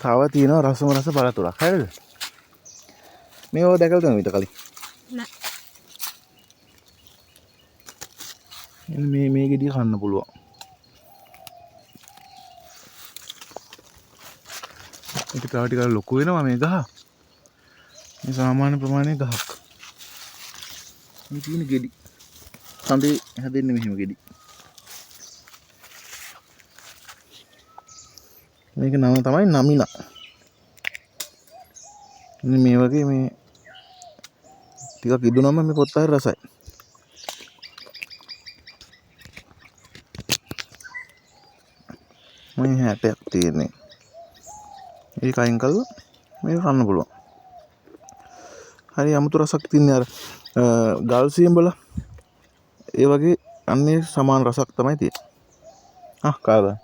තව තියෙනවා රසම රස පළතුරක්. හරිද? මේ ඔය දැකලා තියෙනවද ඊට කලින්? නෑ. එන්න මේ ගෙඩිය කන්න පුළුවන්. ඒක තව ටිකක් ලොකු වෙනවා මේ ගහ. මේ සාමාන්‍ය ප්‍රමාණයේ ගහක්. මේ තියෙන ගෙඩි. කඳේ හැදෙන්නේ මෙහෙම ගෙඩි. මේක නම තමයි නමිනා. ඉතින් මේ වගේ මේ ටිකක් ඉදුණාම මේ පොත්ත හරි රසයි. මේ හැටයක් තියෙන්නේ. ඒක අයින් කළා මේක කන්න පුළුවන්. හරි අමුතු රසක් තියන්නේ අර ගල් සියඹල ඒ වගේ අන්නේ සමාන රසක් තමයි තියෙන්නේ. කාලා